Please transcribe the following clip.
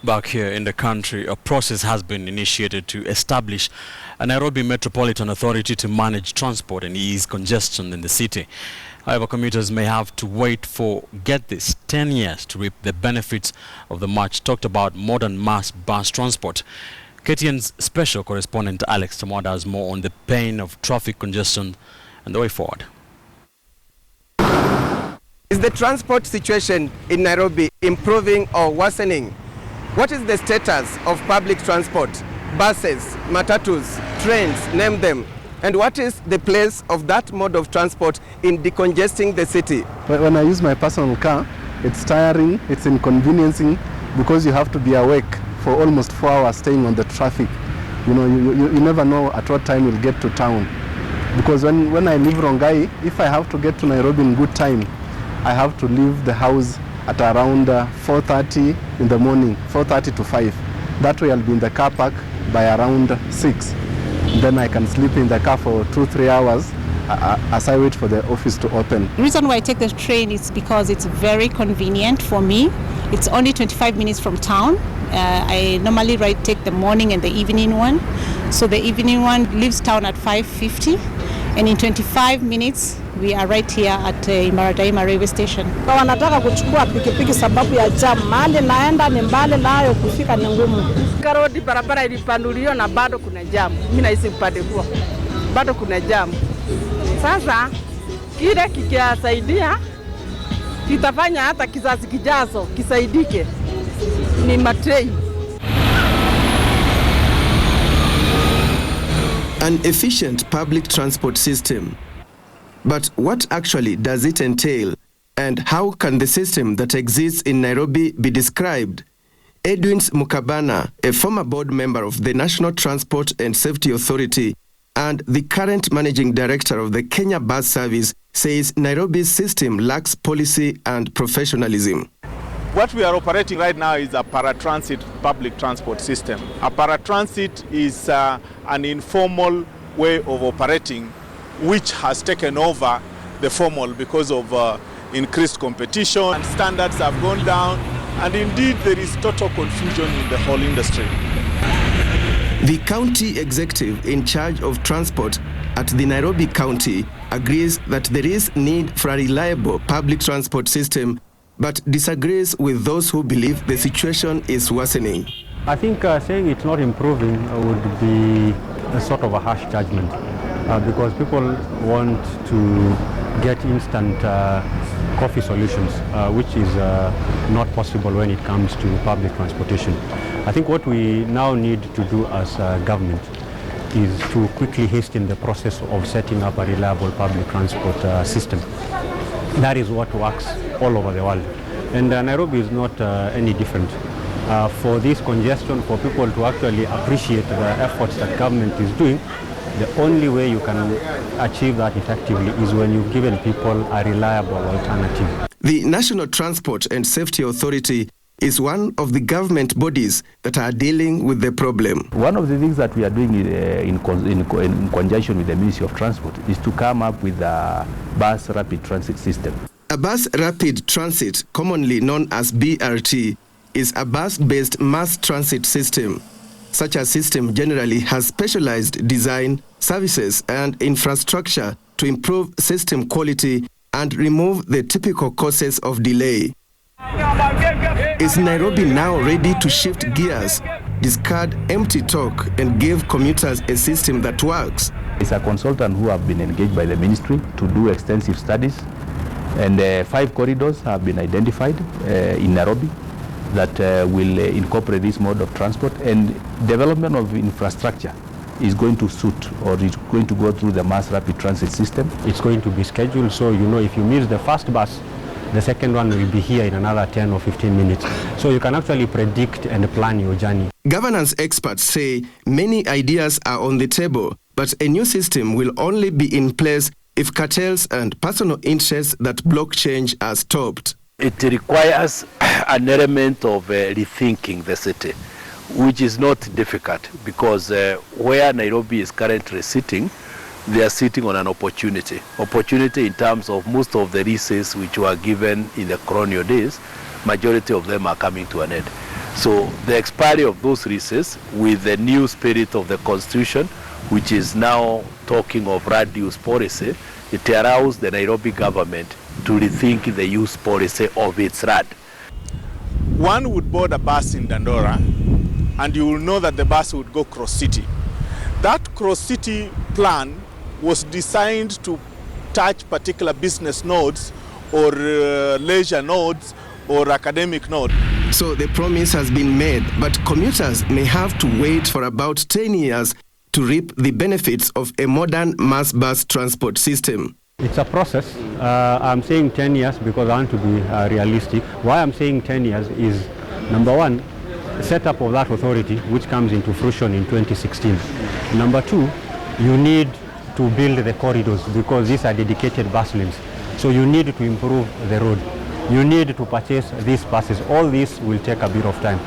Back here in the country, a process has been initiated to establish a Nairobi Metropolitan Authority to manage transport and ease congestion in the city. However, commuters may have to wait for, get this, 10 years to reap the benefits of the much talked about modern mass bus transport. KTN's special correspondent Alex Tamwada has more on the pain of traffic congestion and the way forward. Is the transport situation in Nairobi improving or worsening? What is the status of public transport, buses, matatus, trains, name them? And what is the place of that mode of transport in decongesting the city? When I use my personal car, it's tiring, it's inconveniencing because you have to be awake for almost 4 hours staying on the traffic. You know, you never know at what time you'll get to town. Because when I leave Rongai, if I have to get to Nairobi in good time, I have to leave the house at around 4:30 in the morning, 4:30 to 5. That way I'll be in the car park by around 6. Then I can sleep in the car for 2-3 hours as I wait for the office to open. The reason why I take the train is because it's very convenient for me. It's only 25 minutes from town. I normally take the morning and the evening one. So the evening one leaves town at 5:50, and in 25 minutes we are right here at Maradaima railway station. Wanataka kuchukua pikipiki sababu ya jam. Mahali naenda ni mbali nayo kufika ni ngumu. Karodi barabara ilipanuliwa na bado kuna jam. Mimi nahisi upande huo. Bado kuna jam. Sasa kile kikisaidia kitafanya hata kizazi kijazo kisaidike. Ni matrei. An efficient public transport system. But what actually does it entail, and how can the system that exists in Nairobi be described? Edwin Mukabana, a former board member of the National Transport and Safety Authority and the current managing director of the Kenya Bus Service, says Nairobi's system lacks policy and professionalism. What we are operating right now is a paratransit public transport system. A paratransit is an informal way of operating which has taken over the formal because of increased competition, and standards have gone down, and indeed there is total confusion in the whole industry. The county executive in charge of transport at the Nairobi County agrees that there is need for a reliable public transport system, but disagrees with those who believe the situation is worsening. I think saying it's not improving would be a sort of a harsh judgment. Because people want to get instant coffee solutions, which is not possible when it comes to public transportation. I think what we now need to do as government is to quickly hasten the process of setting up a reliable public transport system. That is what works all over the world. And Nairobi is not any different. For this congestion, for people to actually appreciate the efforts that government is doing, the only way you can achieve that effectively is when you've given people a reliable alternative. The National Transport and Safety Authority is one of the government bodies that are dealing with the problem. One of the things that we are doing in conjunction with the Ministry of Transport is to come up with a bus rapid transit system. A bus rapid transit, commonly known as BRT, is a bus-based mass transit system. Such a system generally has specialized design, services, and infrastructure to improve system quality and remove the typical causes of delay. Is Nairobi now ready to shift gears, discard empty talk, and give commuters a system that works? It's a consultant who have been engaged by the ministry to do extensive studies, and 5 corridors have been identified in Nairobi that will incorporate this mode of transport, and development of infrastructure is going to suit, or is going to go through the mass rapid transit system. It's going to be scheduled, so you know if you miss the first bus, the second one will be here in another 10 or 15 minutes. So you can actually predict and plan your journey. Governance experts say many ideas are on the table, but a new system will only be in place if cartels and personal interests that block change are stopped. It requires an element of rethinking the city, which is not difficult because where Nairobi is currently sitting, they are sitting on an opportunity in terms of most of the leases which were given in the colonial days. Majority of them are coming to an end. So the expiry of those leases with the new spirit of the Constitution, which is now talking of RAD use policy, it allows the Nairobi government to rethink the use policy of its RAD. One would board a bus in Dandora and you will know that the bus would go cross-city. That cross-city plan was designed to touch particular business nodes or leisure nodes or academic nodes. So the promise has been made, but commuters may have to wait for about 10 years to reap the benefits of a modern mass bus transport system. It's a process. I'm saying 10 years because I want to be realistic. Why I'm saying 10 years is, number one, setup of that authority, which comes into fruition in 2016. Number two, you need to build the corridors because these are dedicated bus lanes. So you need to improve the road. You need to purchase these buses. All this will take a bit of time.